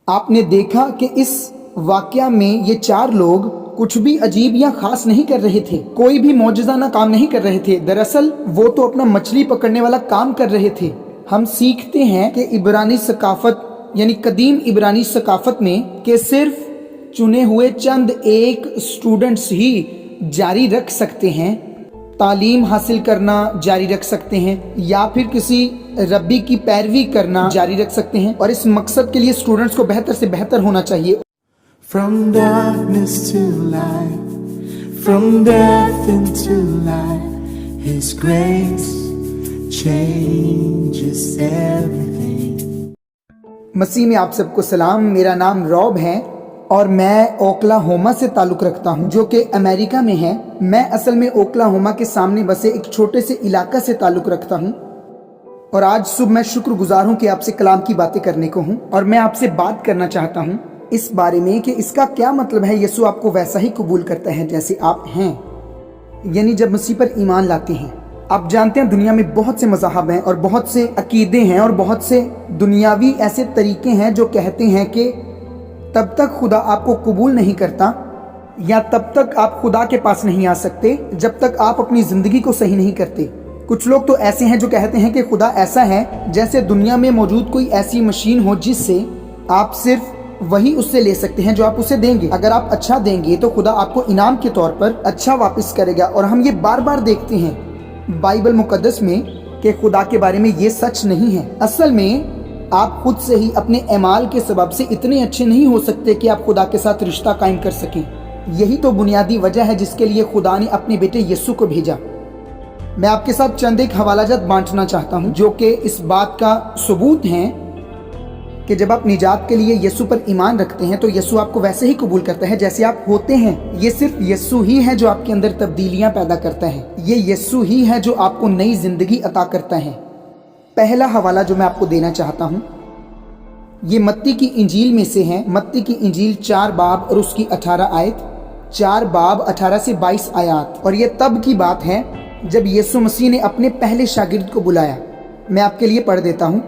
आपने देखा कि इस वाकया में ये चार लोग कुछ भी अजीब या खास नहीं कर रहे थे, कोई भी मौजज़ाना काम नहीं कर रहे थे। दरअसल वो तो अपना मछली पकड़ने वाला काम कर रहे थे। हम सीखते हैं कि इब्रानी सकाफत यानी कदीम इब्रानी सकाफत में कि सिर्फ चुने हुए चंद एक स्टूडेंट्स ही जारी रख सकते हैं, तालीम हासिल करना जारी रख सकते हैं या फिर किसी रब्बी की पैरवी करना जारी रख सकते हैं, और इस मकसद के लिए स्टूडेंट्स को बेहतर से बेहतर होना चाहिए। From darkness to light, from death into life, His grace changes everything. मसीह में आप सबको सलाम। मेरा नाम रॉब है और मैं ओक्लाहोमा से ताल्लुक़ रखता हूं, जो कि अमेरिका में है। मैं असल में ओक्लाहोमा के सामने बसे एक छोटे से इलाका से ताल्लुक़ रखता हूं, और आज सुबह मैं शुक्रगुजार हूं कि आपसे कलाम की बातें करने को हूं, और मैं आपसे बात करना चाहता हूं इस बारे में कि इसका क्या मतलब है। यीशु आपको वैसा ही कबूल करता है जैसे आप हैं, यानी जब मसीह पर ईमान लाते हैं। आप जानते हैं दुनिया में बहुत से मज़ाहब हैं और बहुत से अकीदे हैं और बहुत से दुनियावी ऐसे तरीके हैं जो कहते हैं कि तब तक खुदा आपको कबूल नहीं करता या तब तक आप खुदा के पास नहीं आ सकते जब तक आप अपनी ज़िंदगी को सही नहीं करते। कुछ लोग तो ऐसे हैं जो कहते हैं कि खुदा ऐसा है जैसे दुनिया में मौजूद कोई ऐसी मशीन हो जिससे आप सिर्फ वही उससे ले सकते हैं जो आप उसे देंगे। अगर आप अच्छा देंगे तो खुदा आपको इनाम के तौर पर अच्छा वापस करेगा। और हम ये बार बार देखते हैं बाइबल मुकद्दस में कि खुदा के बारे में ये सच नहीं है। असल में आप खुद से ही अपने अमाल के सबब से इतने अच्छे नहीं हो सकते कि आप खुदा के साथ रिश्ता कायम कर सकें। यही तो बुनियादी वजह है जिसके लिए खुदा ने अपने बेटे यीशु को भेजा। मैं आपके साथ चंद एक हवालाजात बांटना चाहता हूँ जो कि इस बात का सबूत हैं कि जब आप निजात के लिए यीशु पर ईमान रखते हैं तो यीशु आपको वैसे ही कबूल करता है जैसे आप होते हैं। ये सिर्फ यीशु ही है जो आपके अंदर तब्दीलियां पैदा करता है। ये यीशु ही है जो आपको नई जिंदगी अता करता है। पहला हवाला जो मैं आपको देना चाहता हूँ ये मत्ती की इंजील में से है। मत्ती की इंजील 4 बाब और उसकी 18 आयत, 4 बाब 18 से 22 आयत। और ये तब की बात है जब यीशु मसीह ने अपने पहले शागिर्द को बुलाया। मैं आपके लिए पढ़ देता हूँ।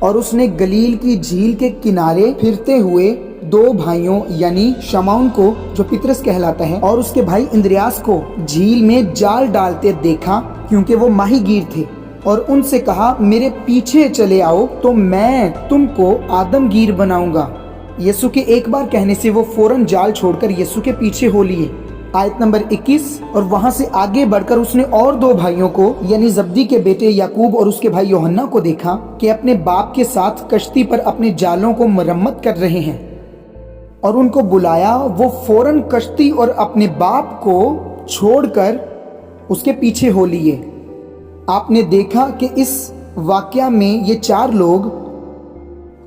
और उसने गलील की झील के किनारे फिरते हुए 2 भाइयों यानी शमौन को, जो पितरस कहलाता है, और उसके भाई इंद्रियास को झील में जाल डालते देखा क्योंकि वो माहीगीर थे, और उनसे कहा मेरे पीछे चले आओ तो मैं तुमको आदमगीर बनाऊंगा। यीशु के एक बार कहने से वो फौरन जाल छोड़कर यीशु के पीछे हो लिए। आयत नंबर 21। और वहां से आगे बढ़कर उसने और 2 भाइयों को यानी जब्दी के बेटे याकूब और उसके भाई यूहन्ना को देखा कि अपने बाप के साथ कश्ती पर अपने जालों को मरम्मत कर रहे हैं, और उनको बुलाया। वो फौरन कश्ती और अपने बाप को छोड़कर उसके पीछे हो लिए। आपने देखा कि इस वाकया में ये 4 लोग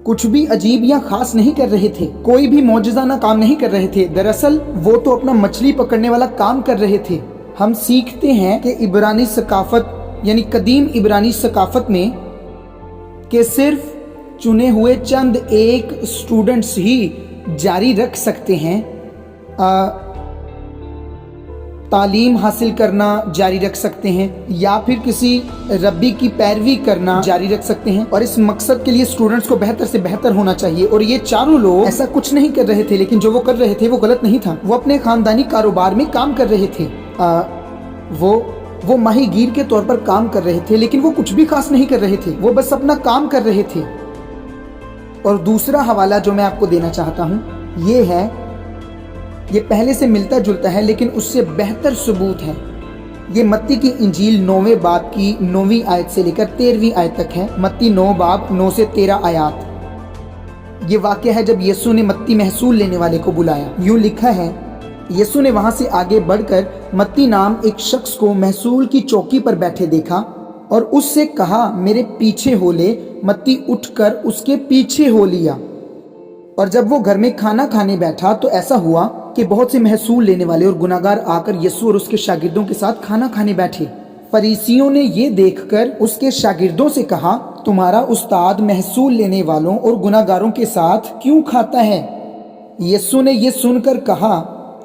कुछ भी अजीब या खास नहीं कर रहे थे, कोई भी मौजज़ाना काम नहीं कर रहे थे। दरअसल वो तो अपना मछली पकड़ने वाला काम कर रहे थे। हम सीखते हैं कि इब्रानी सकाफत यानी कदीम इब्रानी सकाफत में कि सिर्फ चुने हुए चंद एक स्टूडेंट्स ही जारी रख सकते हैं, तालीम हासिल करना जारी रख सकते हैं या फिर किसी रब्बी की पैरवी करना जारी रख सकते हैं, और इस मकसद के लिए स्टूडेंट्स को बेहतर से बेहतर होना चाहिए। और ये चारों लोग ऐसा कुछ नहीं कर रहे थे, लेकिन जो वो कर रहे थे वो गलत नहीं था। वो अपने खानदानी कारोबार में काम कर रहे थे। वो माहीगीर के तौर पर काम कर रहे थे, लेकिन वो कुछ भी खास नहीं कर रहे थे, वो बस अपना काम कर रहे थे। और दूसरा हवाला जो मैं आपको देना चाहता हूँ ये है, ये पहले से मिलता जुलता है लेकिन उससे बेहतर सबूत है। ये मत्ती की इंजील 9वें बाब की 9वीं आयत से लेकर 13वीं आयत तक है। मत्ती 9 बाब 9 से 13 आयत। ये वाक़या है जब यीशु ने मत्ती महसूल लेने वाले को बुलाया। यूँ लिखा है, यीशु ने वहाँ से आगे बढ़कर मत्ती नाम एक शख्स को महसूल की चौकी पर बैठे देखा और उससे कहा मेरे पीछे हो ले। मत्ती उठकर उसके पीछे हो लिया। और जब वो घर में खाना खाने बैठा तो ऐसा हुआ कि बहुत से महसूल लेने वाले और गुनाहगार आकर यीशु और उसके शागिर्दों के साथ खाना खाने बैठे। फरीसियों ने ये देखकर उसके शागिर्दों से कहा, तुम्हारा उस्ताद महसूल लेने वालों और गुनाहगारों के साथ क्यों खाता है? यीशु ने ये सुनकर कहा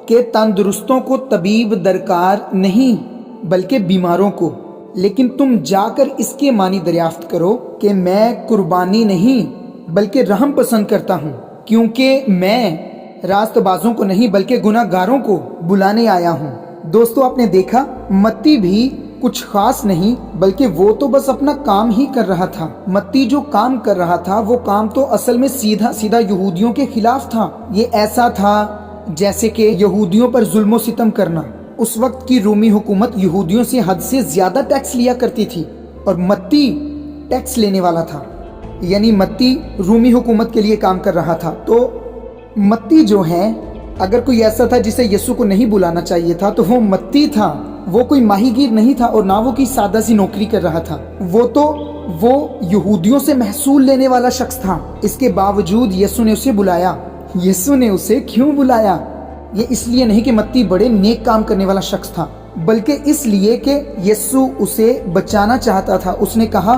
कि तंदुरुस्तों को तबीब दरकार नहीं बल्कि बीमारों को। लेकिन तुम जाकर इसके मानी दरियाफ्त करो कि मैं कुर्बानी नहीं बल्कि रहम पसंद करता हूँ, क्योंकि मैं रास्तबाजों को नहीं बल्कि गुनाहगारों को बुलाने आया हूँ। दोस्तों, आपने देखा मत्ती भी कुछ खास नहीं, बल्कि वो तो बस अपना काम ही कर रहा था। मत्ती जो काम कर रहा था वो काम तो असल में सीधा सीधा यहूदियों के खिलाफ था। ये ऐसा था जैसे कि यहूदियों पर जुल्म सितम करना। उस वक्त की रोमी हुकूमत यहूदियों से हद से ज्यादा टैक्स लिया करती थी और मत्ती टैक्स लेने वाला था, यानी मत्ती रोमी हुकूमत के लिए काम कर रहा था। तो मत्ती जो है, अगर कोई ऐसा था जिसे यीशु को नहीं बुलाना चाहिए था तो वो मत्ती था। वो कोई माहीगीर नहीं था और ना वो कोई सादा सी नौकरी कर रहा था। वो यहूदियों से महसूल लेने वाला शख्स था। इसके बावजूद यीशु ने उसे बुलाया। यीशु ने उसे क्यों बुलाया? ये इसलिए नहीं कि मत्ती बड़े नेक काम करने वाला शख्स था, बल्कि इसलिए कि यीशु उसे बचाना चाहता था। उसने कहा,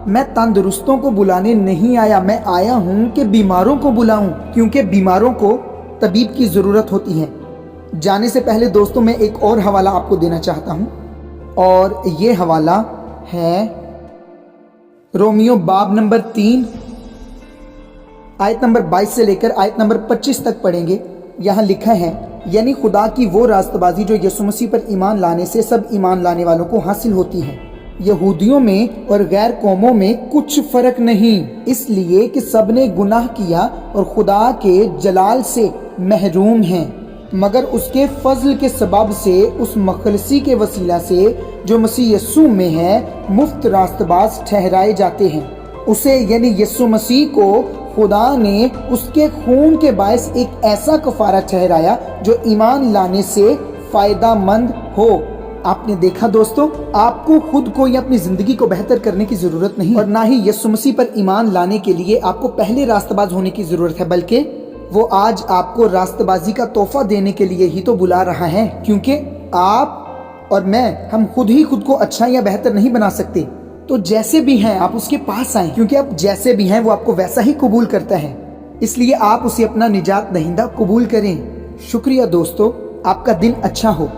मैं तंदुरुस्तों को बुलाने नहीं आया, मैं आया हूँ कि बीमारों को बुलाऊं, क्योंकि बीमारों को तबीब की ज़रूरत होती है। जाने से पहले दोस्तों, मैं एक और हवाला आपको देना चाहता हूँ, और ये हवाला है रोमियो बाब नंबर 3 आयत नंबर 22 से लेकर आयत नंबर 25 तक पढ़ेंगे। यहाँ लिखा है, यानी खुदा की वो रास्तबाजी जो यीशु मसीह पर ईमान लाने से सब ईमान लाने वालों को हासिल होती है। यहूदियों में और गैर कौमों में कुछ फर्क नहीं, इसलिए कि सब ने गुनाह किया और खुदा के जलाल से महरूम हैं, मगर उसके फजल के सबब से उस मखलसी के वसीला से जो मसीह यीशु में है मुफ्त रास्तबाज ठहराए जाते हैं। उसे यानी यीशु मसीह को खुदा ने उसके खून के बायस एक ऐसा कफारा ठहराया जो ईमान लाने से फायदा मंद हो। आपने देखा दोस्तों, आपको खुद को या अपनी जिंदगी को बेहतर करने की जरूरत नहीं, और ना ही यीशु मसीह पर ईमान लाने के लिए आपको पहले रास्तबाज होने की जरूरत है, बल्कि वो आज आपको रास्तबाजी का तोहफा देने के लिए ही तो बुला रहा है। क्योंकि आप और मैं, हम खुद ही खुद को अच्छा या बेहतर नहीं बना सकते। तो जैसे भी हैं आप उसके पास आएं, क्योंकि आप जैसे भी हैं वो आपको वैसा ही कबूल करता है। इसलिए आप उसे अपना निजात दहिंदा कबूल करें। शुक्रिया दोस्तों, आपका दिन अच्छा हो।